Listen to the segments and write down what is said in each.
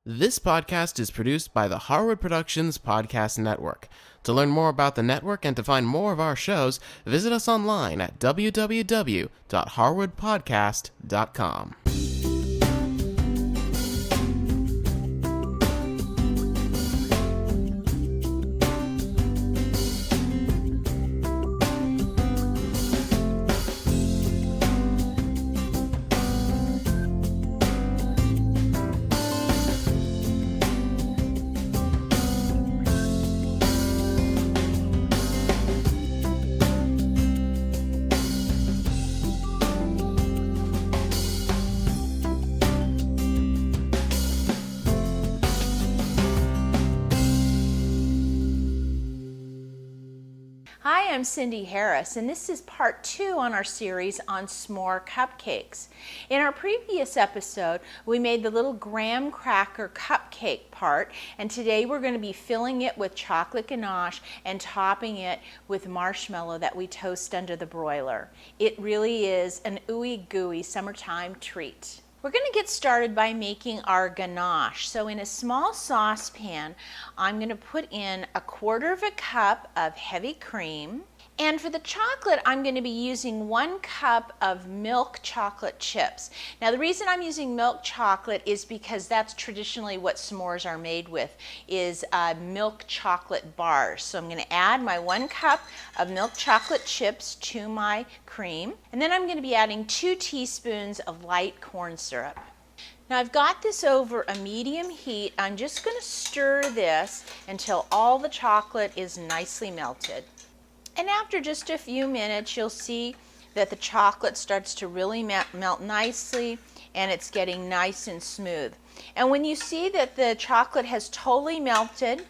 This podcast is produced by the Harwood Productions Podcast Network. To learn more about the network and to find more of our shows, visit us online at www.harwoodpodcast.com. Hi, I'm Cindy Harris, and this is part 2 on our series on s'more cupcakes. In our previous episode, we made the little graham cracker cupcake part, and today we're going to be filling it with chocolate ganache and topping it with marshmallow that we toast under the broiler. It really is an ooey gooey summertime treat. We're going to get started by making our ganache. So in a small saucepan, I'm going to put in 1/4 cup of heavy cream. And for the chocolate, I'm going to be using 1 cup of milk chocolate chips. Now the reason I'm using milk chocolate is because that's traditionally what s'mores are made with, is milk chocolate bars. So I'm going to add my 1 cup of milk chocolate chips to my cream. And then I'm going to be adding 2 teaspoons of light corn syrup. Now I've got this over a medium heat. I'm just going to stir this until all the chocolate is nicely melted. And after just a few minutes, you'll see that the chocolate starts to really melt nicely and it's getting nice and smooth. And when you see that the chocolate has totally melted,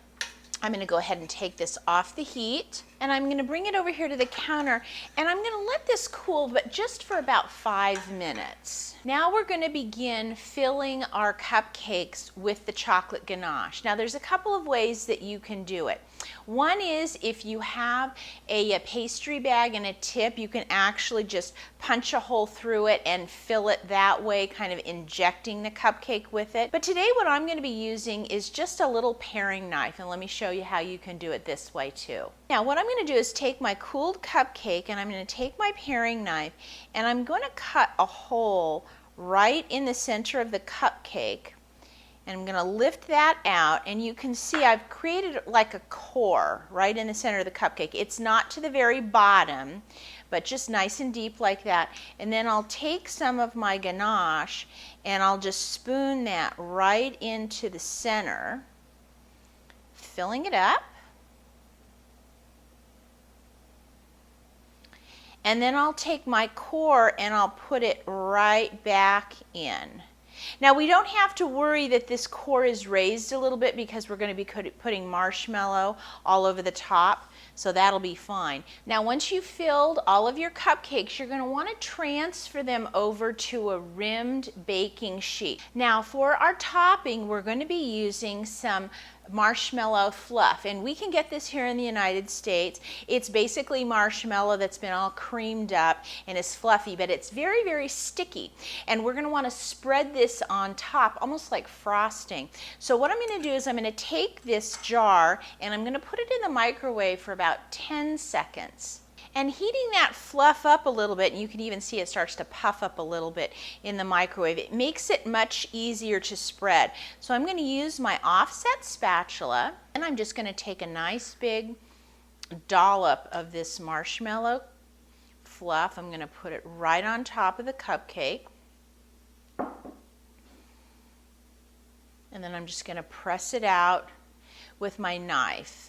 I'm going to go ahead and take this off the heat, and I'm going to bring it over here to the counter, and I'm going to let this cool, but just for about 5 minutes. Now we're going to begin filling our cupcakes with the chocolate ganache. Now there's a couple of ways that you can do it. One is if you have a pastry bag and a tip, you can actually just punch a hole through it and fill it that way, kind of injecting the cupcake with it. But today what I'm going to be using is just a little paring knife, and let me show you how you can do it this way too. Now what I'm going to do is take my cooled cupcake, and I'm going to take my paring knife, and I'm going to cut a hole right in the center of the cupcake. And I'm going to lift that out, and you can see I've created like a core right in the center of the cupcake. It's not to the very bottom, but just nice and deep like that. And then I'll take some of my ganache and I'll just spoon that right into the center, filling it up. And then I'll take my core and I'll put it right back in. Now we don't have to worry that this core is raised a little bit because we're going to be putting marshmallow all over the top, so that'll be fine. Now once you've filled all of your cupcakes, you're going to want to transfer them over to a rimmed baking sheet. Now for our topping, we're going to be using some marshmallow fluff, and we can get this here in the United States. It's basically marshmallow that's been all creamed up and is fluffy, but it's very, very sticky, and we're going to want to spread this on top almost like frosting. So what I'm going to do is I'm going to take this jar and I'm going to put it in the microwave for about 10 seconds. And heating that fluff up a little bit, and you can even see it starts to puff up a little bit in the microwave, it makes it much easier to spread. So I'm going to use my offset spatula, and I'm just going to take a nice big dollop of this marshmallow fluff. I'm going to put it right on top of the cupcake. And then I'm just going to press it out with my knife.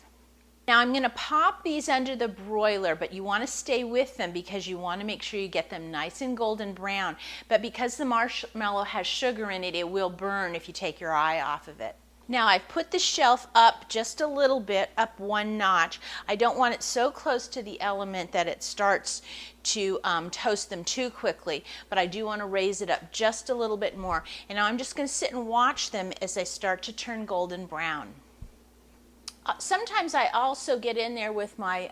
Now I'm going to pop these under the broiler, but you want to stay with them because you want to make sure you get them nice and golden brown. But because the marshmallow has sugar in it, it will burn if you take your eye off of it. Now I've put the shelf up just a little bit, up 1 notch. I don't want it so close to the element that it starts to toast them too quickly, but I do want to raise it up just a little bit more. And now I'm just going to sit and watch them as they start to turn golden brown. Sometimes I also get in there with my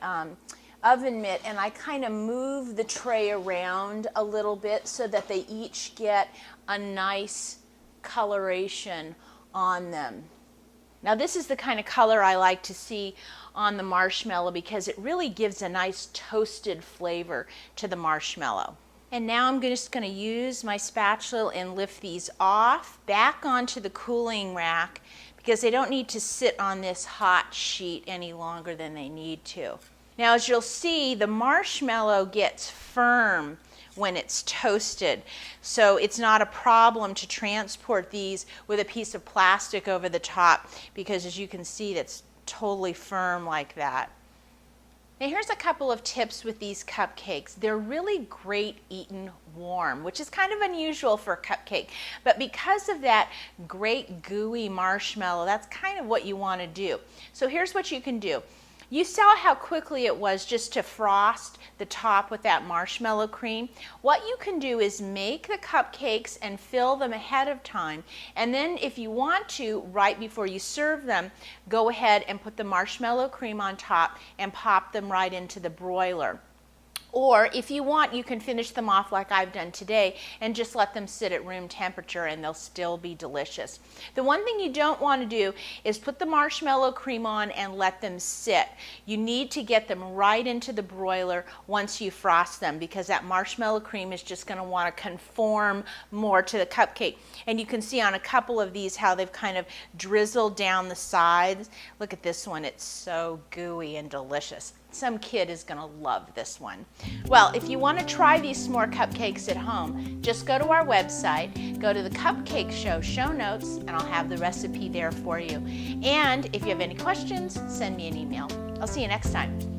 oven mitt and I kind of move the tray around a little bit so that they each get a nice coloration on them. Now this is the kind of color I like to see on the marshmallow because it really gives a nice toasted flavor to the marshmallow. And now I'm just going to use my spatula and lift these off back onto the cooling rack because they don't need to sit on this hot sheet any longer than they need to. Now as you'll see, the marshmallow gets firm when it's toasted, so it's not a problem to transport these with a piece of plastic over the top because as you can see, that's totally firm like that. Now here's a couple of tips with these cupcakes. They're really great eaten warm, which is kind of unusual for a cupcake, but because of that great gooey marshmallow, that's kind of what you want to do. So here's what you can do. You saw how quickly it was just to frost the top with that marshmallow cream. What you can do is make the cupcakes and fill them ahead of time. And then if you want to, right before you serve them, go ahead and put the marshmallow cream on top and pop them right into the broiler. Or if you want, you can finish them off like I've done today and just let them sit at room temperature and they'll still be delicious. The one thing you don't want to do is put the marshmallow cream on and let them sit. You need to get them right into the broiler once you frost them because that marshmallow cream is just going to want to conform more to the cupcake. And you can see on a couple of these how they've kind of drizzled down the sides. Look at this one, it's so gooey and delicious. Some kid is going to love this one. Well, if you want to try these s'more cupcakes at home, just go to our website, go to the Cupcake Show show notes, and I'll have the recipe there for you. And if you have any questions, send me an email. I'll see you next time.